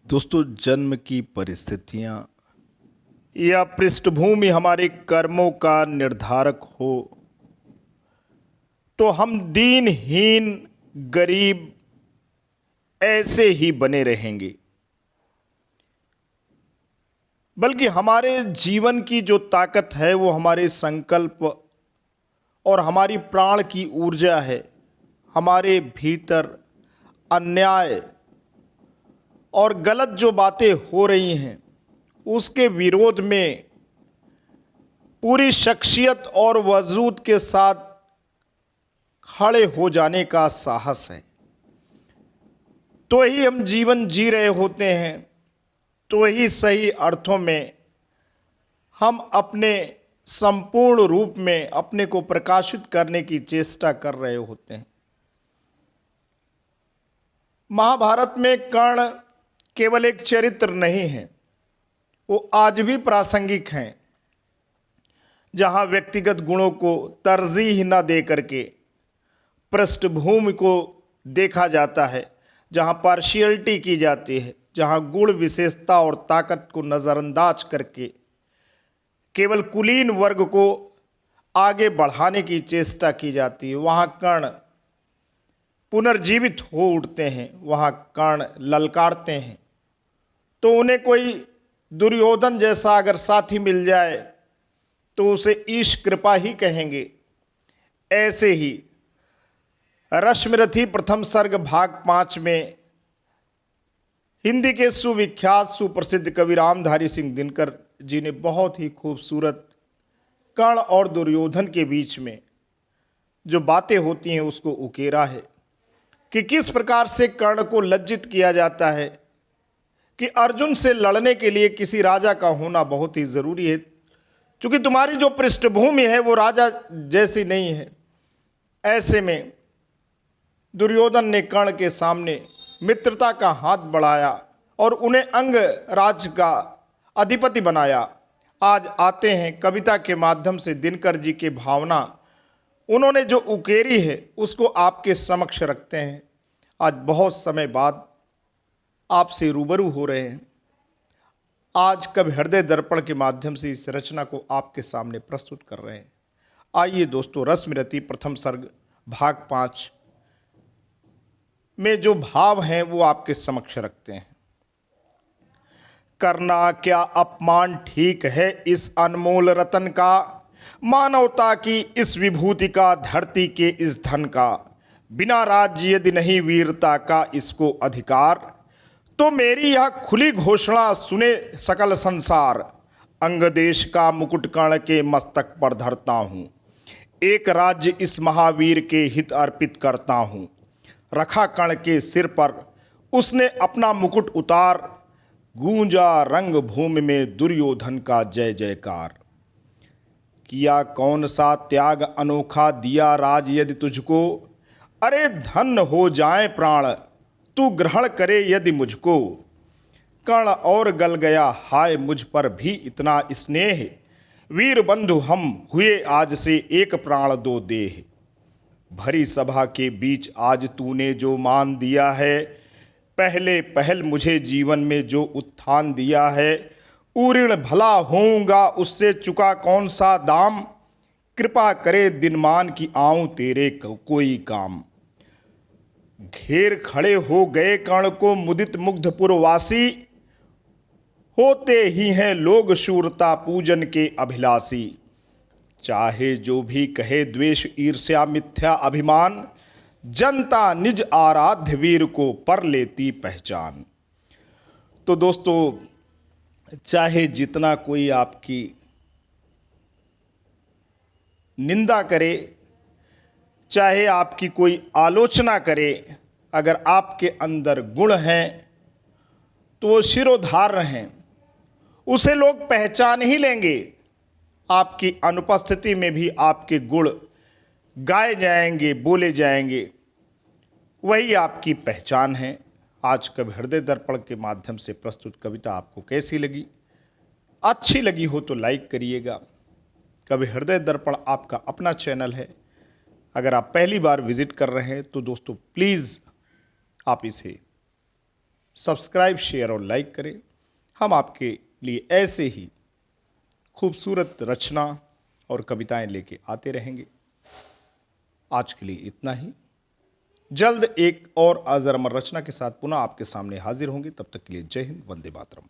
दोस्तों, जन्म की परिस्थितियाँ या पृष्ठभूमि हमारे कर्मों का निर्धारक हो तो हम दीनहीन, गरीब ऐसे ही बने रहेंगे। बल्कि हमारे जीवन की जो ताकत है वो हमारे संकल्प और हमारी प्राण की ऊर्जा है। हमारे भीतर अन्याय और गलत जो बातें हो रही हैं उसके विरोध में पूरी शख्सियत और वजूद के साथ खड़े हो जाने का साहस है। तो ही हम जीवन जी रहे होते हैं, तो ही सही अर्थों में हम अपने संपूर्ण रूप में अपने को प्रकाशित करने की चेष्टा कर रहे होते हैं। महाभारत में कर्ण केवल एक चरित्र नहीं है, वो आज भी प्रासंगिक हैं। जहां व्यक्तिगत गुणों को तरजीह न दे करके पृष्ठभूमि को देखा जाता है, जहां पार्शियलिटी की जाती है, जहां गुण, विशेषता और ताकत को नज़रअंदाज करके केवल कुलीन वर्ग को आगे बढ़ाने की चेष्टा की जाती है, वहां कर्ण पुनर्जीवित हो उठते हैं, वहां कर्ण ललकारते हैं। तो उन्हें कोई दुर्योधन जैसा अगर साथी मिल जाए तो उसे ईश कृपा ही कहेंगे। ऐसे ही रश्मिरथी प्रथम सर्ग भाग 5 में हिंदी के सुविख्यात सुप्रसिद्ध कवि रामधारी सिंह दिनकर जी ने बहुत ही खूबसूरत कर्ण और दुर्योधन के बीच में जो बातें होती हैं उसको उकेरा है कि किस प्रकार से कर्ण को लज्जित किया जाता है कि अर्जुन से लड़ने के लिए किसी राजा का होना बहुत ही ज़रूरी है, क्योंकि तुम्हारी जो पृष्ठभूमि है वो राजा जैसी नहीं है। ऐसे में दुर्योधन ने कर्ण के सामने मित्रता का हाथ बढ़ाया और उन्हें अंग राज का अधिपति बनाया। आज आते हैं कविता के माध्यम से दिनकर जी की भावना उन्होंने जो उकेरी है उसको आपके समक्ष रखते हैं। आज बहुत समय बाद आपसे रूबरू हो रहे हैं। आज कवि हृदय दर्पण के माध्यम से इस रचना को आपके सामने प्रस्तुत कर रहे हैं। आइए दोस्तों, रश्मिरथी प्रथम सर्ग भाग 5 में जो भाव हैं वो आपके समक्ष रखते हैं। करना क्या अपमान ठीक है इस अनमोल रतन का, मानवता की इस विभूति का, धरती के इस धन का। बिना राज्य यदि नहीं वीरता का इसको अधिकार, तो मेरी यह खुली घोषणा सुने सकल संसार। अंग देश का मुकुट कर्ण के मस्तक पर धरता हूँ, एक राज्य इस महावीर के हित अर्पित करता हूँ। रखा कर्ण के सिर पर उसने अपना मुकुट उतार, गूंजा रंग भूमि में दुर्योधन का जय जयकार। किया कौन सा त्याग अनोखा दिया राज यदि तुझको, अरे धन हो जाए प्राण तू ग्रहण करे यदि मुझको। कर्ण और गल गया, हाय मुझ पर भी इतना स्नेह, वीर बंधु हम हुए आज से एक प्राण दो देह। भरी सभा के बीच आज तूने जो मान दिया है, पहले पहल मुझे जीवन में जो उत्थान दिया है। ऊऋण भला होऊंगा उससे चुका कौन सा दाम, कृपा करे दिनमान की आऊं तेरे कोई काम। घेर खड़े हो गए कर्ण को मुदित मुग्धपुरवासी, होते ही हैं लोग शूरता पूजन के अभिलाषी। चाहे जो भी कहे द्वेष ईर्ष्या मिथ्या अभिमान, जनता निज आराध्य वीर को पर लेती पहचान। तो दोस्तों, चाहे जितना कोई आपकी निंदा करे, चाहे आपकी कोई आलोचना करे, अगर आपके अंदर गुण हैं तो वो शिरोधार्य हैं, उसे लोग पहचान ही लेंगे। आपकी अनुपस्थिति में भी आपके गुण गाए जाएंगे, बोले जाएंगे, वही आपकी पहचान है। आज कवि हृदय दर्पण के माध्यम से प्रस्तुत कविता आपको कैसी लगी? अच्छी लगी हो तो लाइक करिएगा। कवि हृदय दर्पण आपका अपना चैनल है। अगर आप पहली बार विजिट कर रहे हैं तो दोस्तों प्लीज़ आप इसे सब्सक्राइब, शेयर और लाइक करें। हम आपके लिए ऐसे ही खूबसूरत रचना और कविताएं लेके आते रहेंगे। आज के लिए इतना ही। जल्द एक और अजर अमर रचना के साथ पुनः आपके सामने हाजिर होंगे। तब तक के लिए जय हिंद, वंदे मातरम।